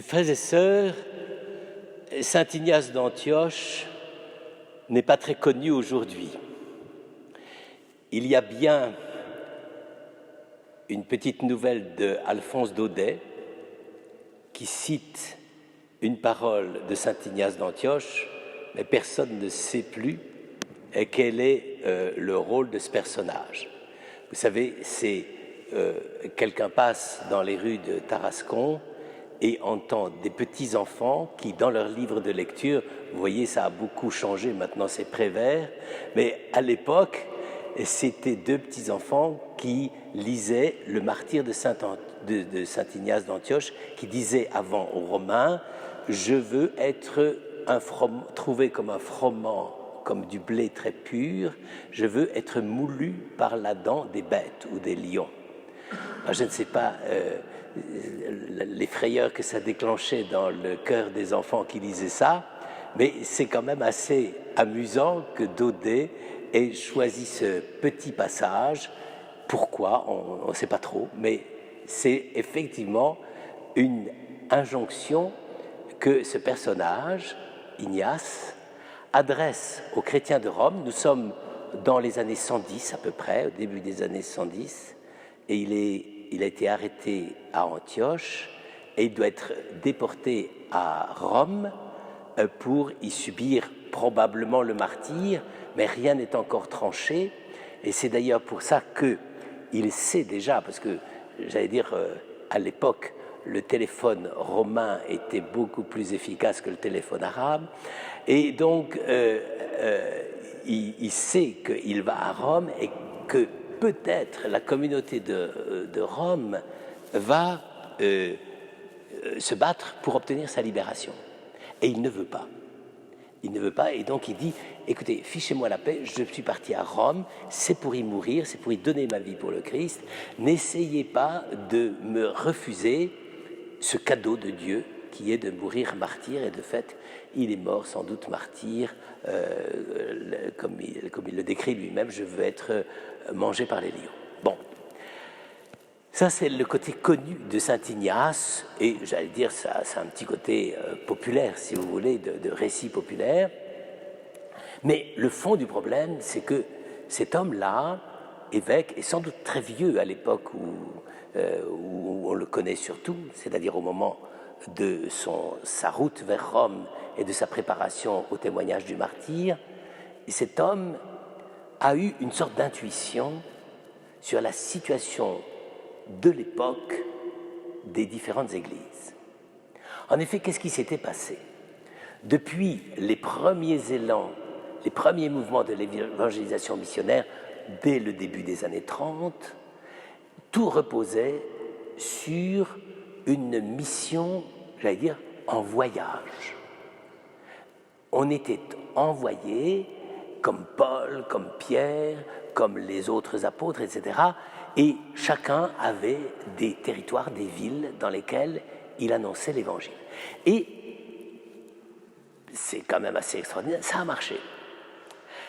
Frères et sœurs, saint Ignace d'Antioche n'est pas très connu aujourd'hui. Il y a bien une petite nouvelle d'Alphonse Daudet qui cite une parole de saint Ignace d'Antioche, mais personne ne sait plus quel est le rôle de ce personnage. Vous savez, c'est quelqu'un passe dans les rues de Tarascon et entend des petits-enfants qui, dans leur livre de lecture, vous voyez, ça a beaucoup changé, maintenant c'est Prévert, mais à l'époque, c'était deux petits-enfants qui lisaient le martyre de saint Ignace d'Antioche, qui disait avant aux Romains « Je veux être trouvé comme un froment, comme du blé très pur, je veux être moulu par la dent des bêtes ou des lions. » Je ne sais pas les frayeurs que ça déclenchait dans le cœur des enfants qui lisaient ça, mais c'est quand même assez amusant que Daudet ait choisi ce petit passage. Pourquoi, on ne sait pas trop, mais c'est effectivement une injonction que ce personnage, Ignace, adresse aux chrétiens de Rome. Nous sommes dans les années 110 à peu près, au début des années 110, et il a été arrêté à Antioche et il doit être déporté à Rome pour y subir probablement le martyre, mais rien n'est encore tranché. Et c'est d'ailleurs pour ça qu'il sait déjà, parce que j'allais dire à l'époque, le téléphone romain était beaucoup plus efficace que le téléphone arabe, et donc il sait qu'il va à Rome et que peut-être la communauté de Rome va se battre pour obtenir sa libération. Et il ne veut pas. Il ne veut pas, et donc il dit, écoutez, fichez-moi la paix, je suis parti à Rome, c'est pour y mourir, c'est pour y donner ma vie pour le Christ. N'essayez pas de me refuser ce cadeau de Dieu qui est de mourir martyr, et de fait, il est mort sans doute martyr, comme il le décrit lui-même, je veux être mangé par les lions. Bon, ça c'est le côté connu de saint Ignace, et j'allais dire, ça c'est un petit côté populaire, si vous voulez, de récit populaire. Mais le fond du problème, c'est que cet homme-là, évêque, est sans doute très vieux à l'époque où on le connaît surtout, c'est-à-dire au moment de sa route vers Rome et de sa préparation au témoignage du martyr. Et cet homme a eu une sorte d'intuition sur la situation de l'époque des différentes églises. En effet, qu'est-ce qui s'était passé? Depuis les premiers élans, les premiers mouvements de l'évangélisation missionnaire, dès le début des années 30, tout reposait sur une mission, j'allais dire, en voyage. On était envoyés, comme Paul, comme Pierre, comme les autres apôtres, etc. Et chacun avait des territoires, des villes dans lesquelles il annonçait l'évangile. Et c'est quand même assez extraordinaire, ça a marché.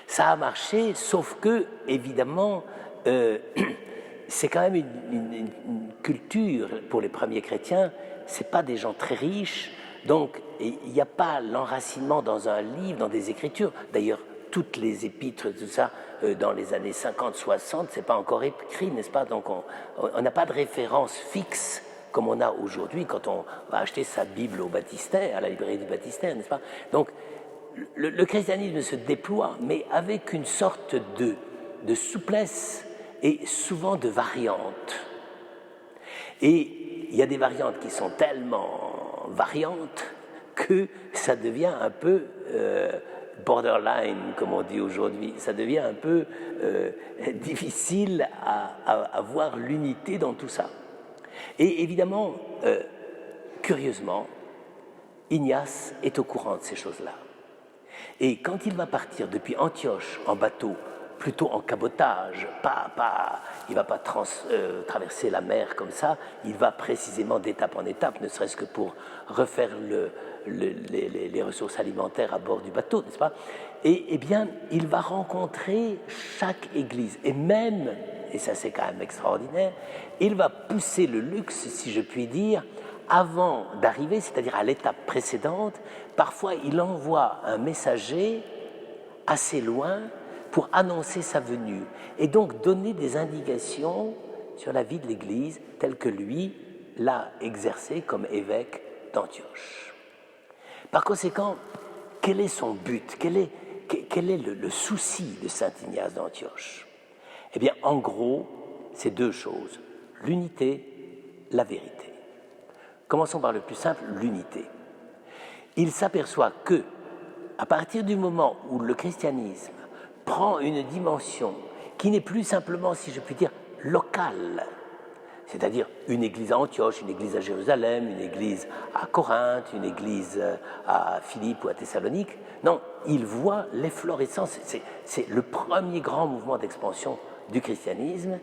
Ça a marché, sauf que, évidemment, c'est quand même une culture, pour les premiers chrétiens, ce n'est pas des gens très riches, donc il n'y a pas l'enracinement dans un livre, dans des écritures. D'ailleurs, toutes les épîtres, tout ça, dans les années 50-60, ce n'est pas encore écrit, n'est-ce pas? Donc on n'a pas de référence fixe comme on a aujourd'hui quand on va acheter sa Bible au baptistère, à la librairie du baptistère, n'est-ce pas? Donc le christianisme se déploie, mais avec une sorte de souplesse et souvent de variantes. Et il y a des variantes qui sont tellement variantes que ça devient un peu borderline, comme on dit aujourd'hui. Ça devient un peu difficile à voir l'unité dans tout ça. Et évidemment, curieusement, Ignace est au courant de ces choses-là. Et quand il va partir depuis Antioche en bateau, plutôt en cabotage, il ne va pas traverser la mer comme ça, il va précisément d'étape en étape, ne serait-ce que pour refaire les ressources alimentaires à bord du bateau, n'est-ce pas? Et eh bien, il va rencontrer chaque église, et même, et ça c'est quand même extraordinaire, il va pousser le luxe, si je puis dire, avant d'arriver, c'est-à-dire à l'étape précédente, parfois il envoie un messager assez loin pour annoncer sa venue et donc donner des indications sur la vie de l'Église telle que lui l'a exercée comme évêque d'Antioche. Par conséquent, quel est son but? Quel est le souci de saint Ignace d'Antioche? Eh bien, en gros, c'est deux choses, l'unité, la vérité. Commençons par le plus simple, l'unité. Il s'aperçoit que, à partir du moment où le christianisme prend une dimension qui n'est plus simplement, si je puis dire, locale, c'est-à-dire une église à Antioche, une église à Jérusalem, une église à Corinthe, une église à Philippe ou à Thessalonique. Non, il voit l'efflorescence, c'est le premier grand mouvement d'expansion du christianisme.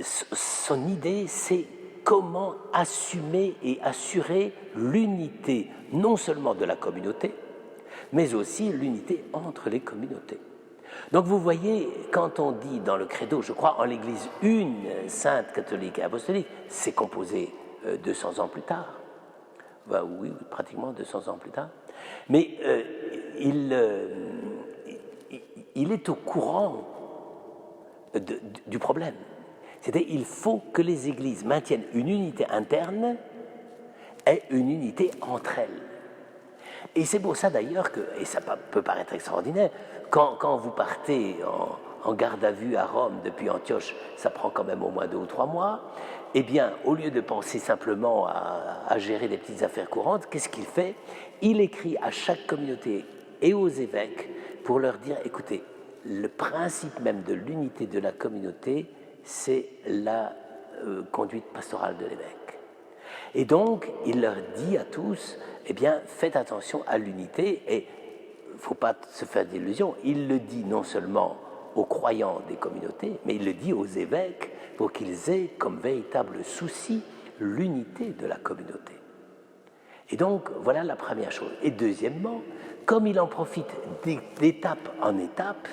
Son idée, c'est comment assumer et assurer l'unité, non seulement de la communauté, mais aussi l'unité entre les communautés. Donc vous voyez, quand on dit dans le credo, je crois en l'Église une, sainte, catholique et apostolique, c'est composé 200 ans plus tard. Ben oui, pratiquement 200 ans plus tard. Mais il est au courant du problème. C'est-à-dire qu'il faut que les églises maintiennent une unité interne et une unité entre elles. Et c'est pour ça d'ailleurs que, et ça peut paraître extraordinaire, quand vous partez en garde à vue à Rome depuis Antioche, ça prend quand même au moins 2 ou 3 mois, eh bien, au lieu de penser simplement à gérer des petites affaires courantes, qu'est-ce qu'il fait? Il écrit à chaque communauté et aux évêques pour leur dire, écoutez, le principe même de l'unité de la communauté, c'est la conduite pastorale de l'évêque. Et donc, il leur dit à tous, eh bien, faites attention à l'unité, et il ne faut pas se faire d'illusions, il le dit non seulement aux croyants des communautés, mais il le dit aux évêques pour qu'ils aient comme véritable souci l'unité de la communauté. Et donc, voilà la première chose. Et deuxièmement, comme il en profite d'étape en étape,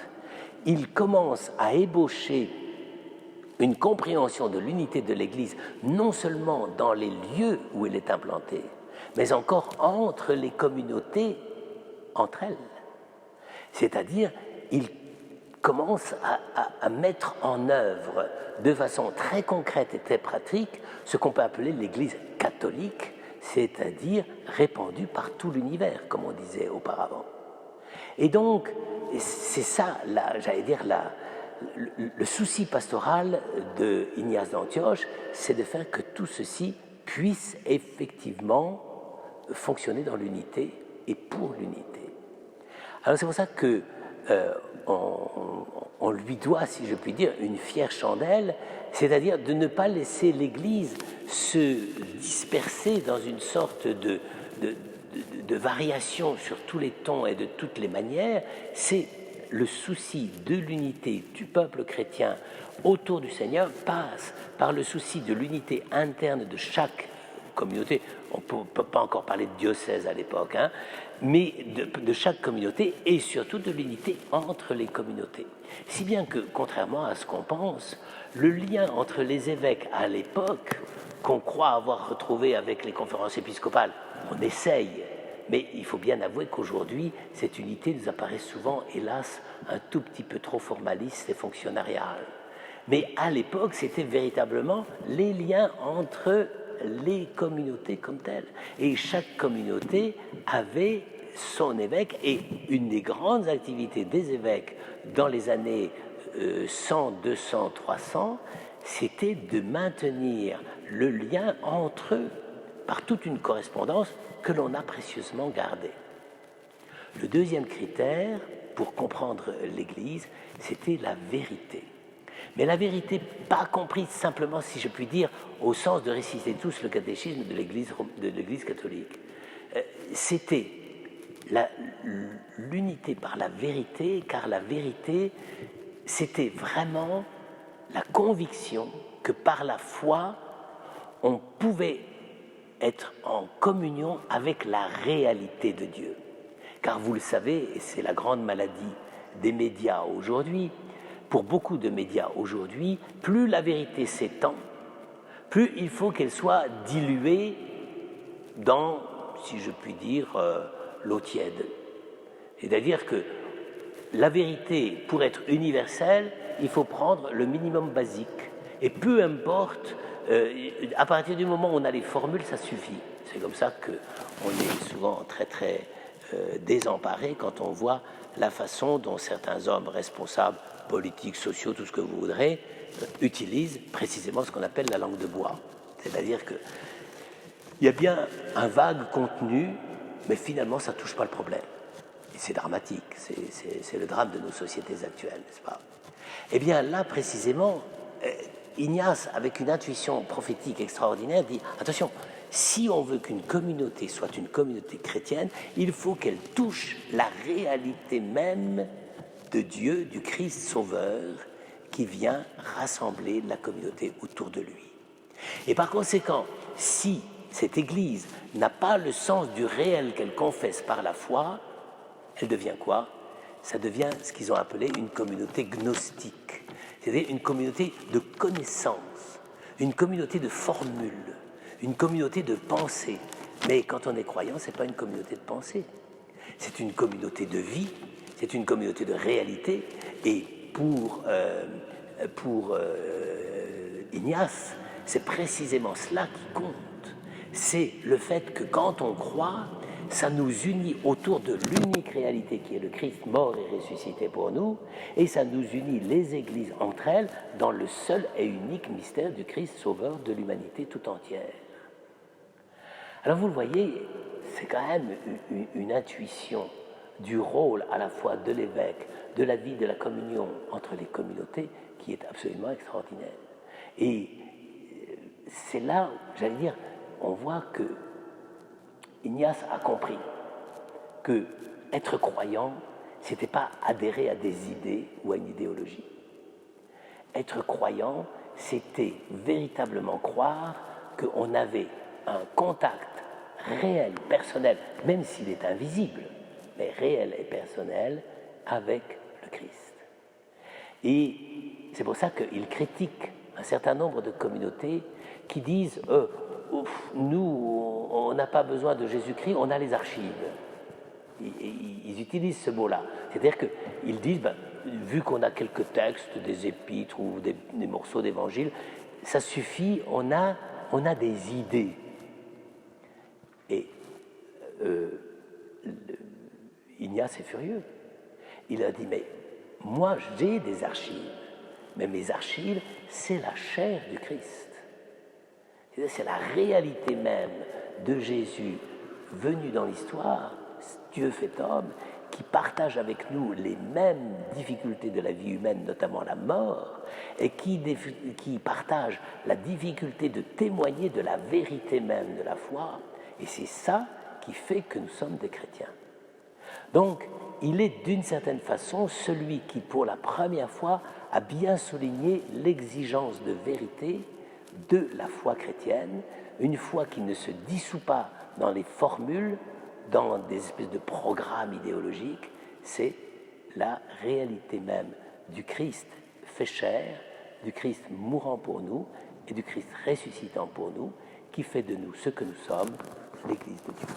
il commence à ébaucher une compréhension de l'unité de l'Église, non seulement dans les lieux où elle est implantée, mais encore entre les communautés, entre elles. C'est-à-dire, il commence à mettre en œuvre de façon très concrète et très pratique ce qu'on peut appeler l'Église catholique, c'est-à-dire répandue par tout l'univers, comme on disait auparavant. Et donc, c'est ça, j'allais dire, le souci pastoral de Ignace d'Antioche, c'est de faire que tout ceci puisse effectivement fonctionner dans l'unité et pour l'unité. Alors c'est pour ça que on lui doit, si je puis dire, une fière chandelle, c'est-à-dire de ne pas laisser l'Église se disperser dans une sorte de variation sur tous les tons et de toutes les manières. C'est le souci de l'unité du peuple chrétien autour du Seigneur passe par le souci de l'unité interne de chaque communauté. On ne peut pas encore parler de diocèse à l'époque, hein, mais de chaque communauté et surtout de l'unité entre les communautés. Si bien que, contrairement à ce qu'on pense, le lien entre les évêques à l'époque, qu'on croit avoir retrouvé avec les conférences épiscopales, on essaye, mais il faut bien avouer qu'aujourd'hui, cette unité nous apparaît souvent, hélas, un tout petit peu trop formaliste et fonctionnariale. Mais à l'époque, c'était véritablement les liens entre les communautés comme telles. Et chaque communauté avait son évêque, et une des grandes activités des évêques dans les années 100, 200, 300, c'était de maintenir le lien entre eux par toute une correspondance que l'on a précieusement gardée. Le deuxième critère pour comprendre l'Église, c'était la vérité. Mais la vérité, pas comprise simplement, si je puis dire, au sens de réciter tous le catéchisme de l'Église catholique. C'était l'unité par la vérité, car la vérité, c'était vraiment la conviction que par la foi, on pouvait être en communion avec la réalité de Dieu. Car vous le savez, et c'est la grande maladie des médias aujourd'hui, pour beaucoup de médias aujourd'hui, plus la vérité s'étend, plus il faut qu'elle soit diluée dans, si je puis dire, l'eau tiède. C'est-à-dire que la vérité, pour être universelle, il faut prendre le minimum basique. Et peu importe, à partir du moment où on a les formules, ça suffit. C'est comme ça qu'on est souvent très très désemparé quand on voit la façon dont certains hommes responsables, politiques, sociaux, tout ce que vous voudrez, utilisent précisément ce qu'on appelle la langue de bois. C'est-à-dire qu'il y a bien un vague contenu, mais finalement ça ne touche pas le problème. Et c'est dramatique, c'est le drame de nos sociétés actuelles, n'est-ce pas? Eh bien là précisément, Ignace, avec une intuition prophétique extraordinaire, dit « Attention, si on veut qu'une communauté soit une communauté chrétienne, il faut qu'elle touche la réalité même de Dieu, du Christ Sauveur, qui vient rassembler la communauté autour de lui. Et par conséquent, si cette Église n'a pas le sens du réel qu'elle confesse par la foi, elle devient quoi? Ça devient ce qu'ils ont appelé une communauté gnostique, c'est-à-dire une communauté de connaissances, une communauté de formules, une communauté de pensée. Mais quand on est croyant, ce n'est pas une communauté de pensée, c'est une communauté de vie, c'est une communauté de réalité. Et pour Ignace, c'est précisément cela qui compte. C'est le fait que quand on croit, ça nous unit autour de l'unique réalité qui est le Christ mort et ressuscité pour nous, et ça nous unit les églises entre elles dans le seul et unique mystère du Christ sauveur de l'humanité tout entière. Alors vous le voyez, c'est quand même une intuition du rôle à la fois de l'évêque, de la vie de la communion entre les communautés qui est absolument extraordinaire. Et c'est là, j'allais dire, on voit que Ignace a compris que être croyant, c'était pas adhérer à des idées ou à une idéologie. Être croyant, c'était véritablement croire qu'on avait un contact réel, personnel, même s'il est invisible, mais réel et personnel, avec le Christ. Et c'est pour ça qu'il critique un certain nombre de communautés qui disent nous, on n'a pas besoin de Jésus-Christ, on a les archives. Ils utilisent ce mot-là. C'est-à-dire qu'ils disent, vu qu'on a quelques textes, des épîtres ou des morceaux d'évangile, ça suffit, on a des idées. Et Ignace est furieux. Il a dit, mais moi j'ai des archives, mais mes archives, c'est la chair du Christ. C'est la réalité même de Jésus venu dans l'histoire, Dieu fait homme, qui partage avec nous les mêmes difficultés de la vie humaine, notamment la mort, et qui partage la difficulté de témoigner de la vérité même de la foi. Et c'est ça qui fait que nous sommes des chrétiens. Donc, il est d'une certaine façon celui qui, pour la première fois, a bien souligné l'exigence de vérité de la foi chrétienne, une foi qui ne se dissout pas dans les formules, dans des espèces de programmes idéologiques, c'est la réalité même du Christ fait chair, du Christ mourant pour nous et du Christ ressuscitant pour nous, qui fait de nous ce que nous sommes, l'Église de Dieu.